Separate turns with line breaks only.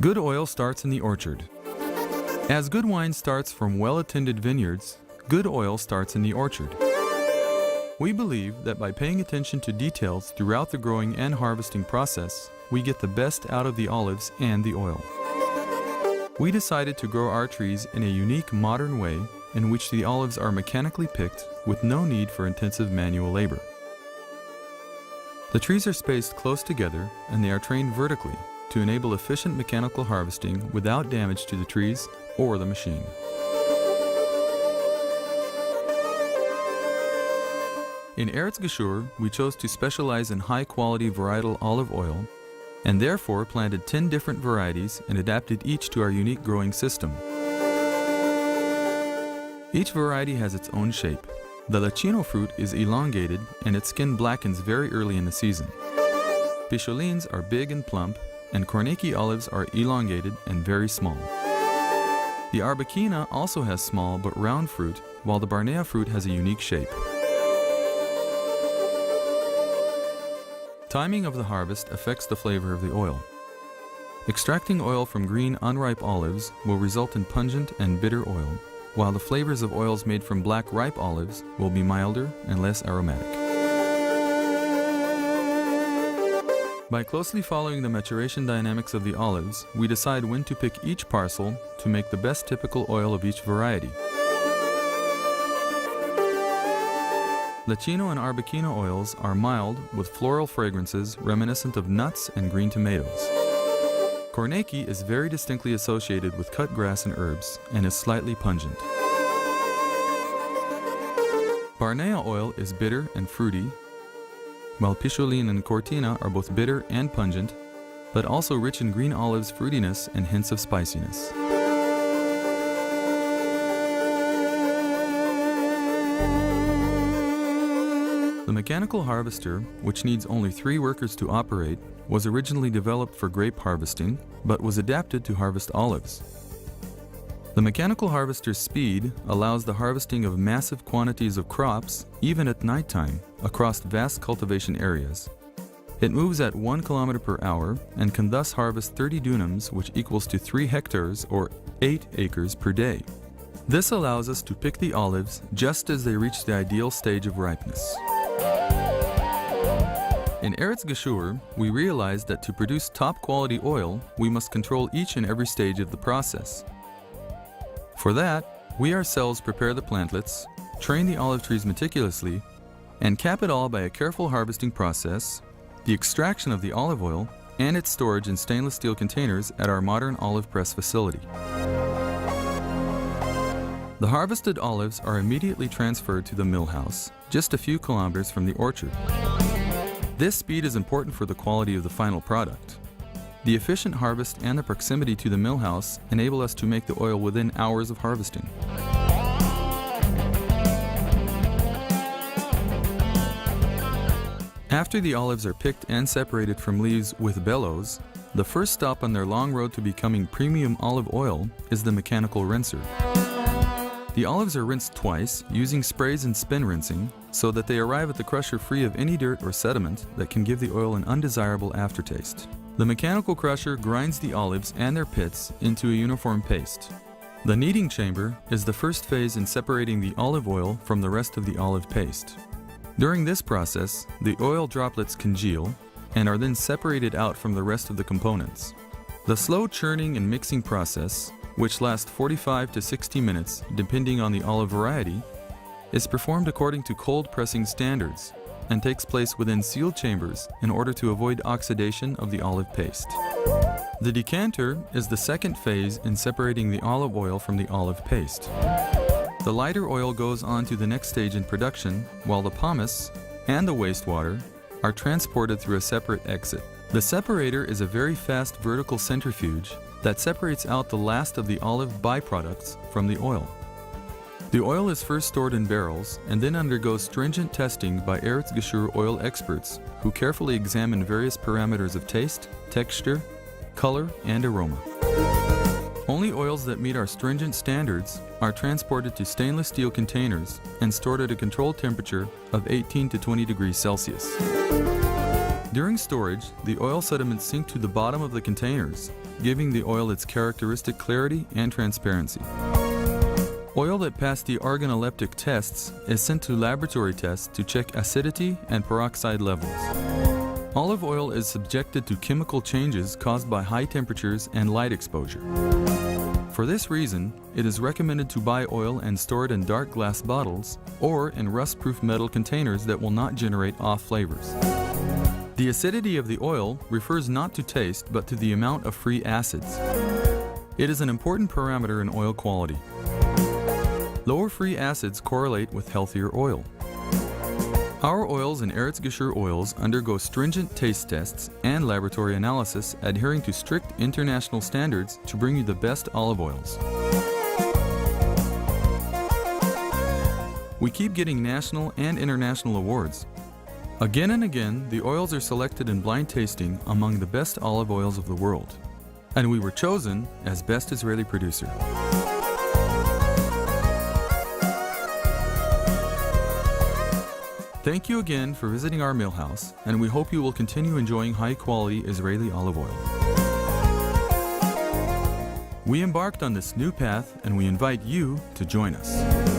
Good oil starts in the orchard. As good wine starts from well-attended vineyards, good oil starts in the orchard. We believe that by paying attention to details throughout the growing and harvesting process, we get the best out of the olives and the oil. We decided to grow our trees in a unique modern way in which the olives are mechanically picked with no need for intensive manual labor. The trees are spaced close together and they are trained vertically to enable efficient mechanical harvesting without damage to the trees or the machine. In Eretz gshur, we chose to specialize in high-quality varietal olive oil and therefore planted 10 different varieties and adapted each to our unique growing system. Each variety has its own shape. The Lachino fruit is elongated and its skin blackens very early in the season. Picholines are big and plump, and Korniki olives are elongated and very small. The Arbequina also has small but round fruit, while the Barnea fruit has a unique shape. Timing of the harvest affects the flavor of the oil. Extracting oil from green, unripe olives will result in pungent and bitter oil, while the flavors of oils made from black, ripe olives will be milder and less aromatic. By closely following the maturation dynamics of the olives, we decide when to pick each parcel to make the best typical oil of each variety. Lachino and Arbequina oils are mild with floral fragrances reminiscent of nuts and green tomatoes. Korniki is very distinctly associated with cut grass and herbs and is slightly pungent. Barnea oil is bitter and fruity, while Picholine and Cortina are both bitter and pungent, but also rich in green olives' fruitiness and hints of spiciness. The mechanical harvester, which needs only 3 workers to operate, was originally developed for grape harvesting, but was adapted to harvest olives. The mechanical harvester's speed allows the harvesting of massive quantities of crops, even at nighttime, across vast cultivation areas. It moves at 1 kilometer per hour and can thus harvest 30 dunams, which equals to 3 hectares or 8 acres per day. This allows us to pick the olives just as they reach the ideal stage of ripeness. In Eretz gshur, we realized that to produce top-quality oil, we must control each and every stage of the process. For that, we ourselves prepare the plantlets, train the olive trees meticulously, and cap it all by a careful harvesting process, the extraction of the olive oil, and its storage in stainless steel containers at our modern olive press facility. The harvested olives are immediately transferred to the mill house, just a few kilometers from the orchard. This speed is important for the quality of the final product. The efficient harvest and the proximity to the mill house enable us to make the oil within hours of harvesting. After the olives are picked and separated from leaves with bellows, the first stop on their long road to becoming premium olive oil is the mechanical rinser. The olives are rinsed twice using sprays and spin rinsing so that they arrive at the crusher free of any dirt or sediment that can give the oil an undesirable aftertaste. The mechanical crusher grinds the olives and their pits into a uniform paste. The kneading chamber is the first phase in separating the olive oil from the rest of the olive paste. During this process, the oil droplets congeal and are then separated out from the rest of the components. The slow churning and mixing process, which lasts 45 to 60 minutes depending on the olive variety, is performed according to cold pressing standards and takes place within sealed chambers in order to avoid oxidation of the olive paste. The decanter is the second phase in separating the olive oil from the olive paste. The lighter oil goes on to the next stage in production, while the pomace and the wastewater are transported through a separate exit. The separator is a very fast vertical centrifuge that separates out the last of the olive byproducts from the oil. The oil is first stored in barrels and then undergoes stringent testing by Eretz gshur oil experts who carefully examine various parameters of taste, texture, color, and aroma. Only oils that meet our stringent standards are transported to stainless steel containers and stored at a controlled temperature of 18 to 20 degrees Celsius. During storage, the oil sediments sink to the bottom of the containers, giving the oil its characteristic clarity and transparency. Oil that passed the organoleptic tests is sent to laboratory tests to check acidity and peroxide levels. Olive oil is subjected to chemical changes caused by high temperatures and light exposure. For this reason, it is recommended to buy oil and store it in dark glass bottles or in rust-proof metal containers that will not generate off flavors. The acidity of the oil refers not to taste but to the amount of free acids. It is an important parameter in oil quality. Lower free acids correlate with healthier oil. Our oils and Eretz gshur oils undergo stringent taste tests and laboratory analysis adhering to strict international standards to bring you the best olive oils. We keep getting national and international awards. Again and again, the oils are selected in blind tasting among the best olive oils of the world, and we were chosen as best Israeli producer. Thank you again for visiting our mill house, and we hope you will continue enjoying high-quality Israeli olive oil. We embarked on this new path, and we invite you to join us.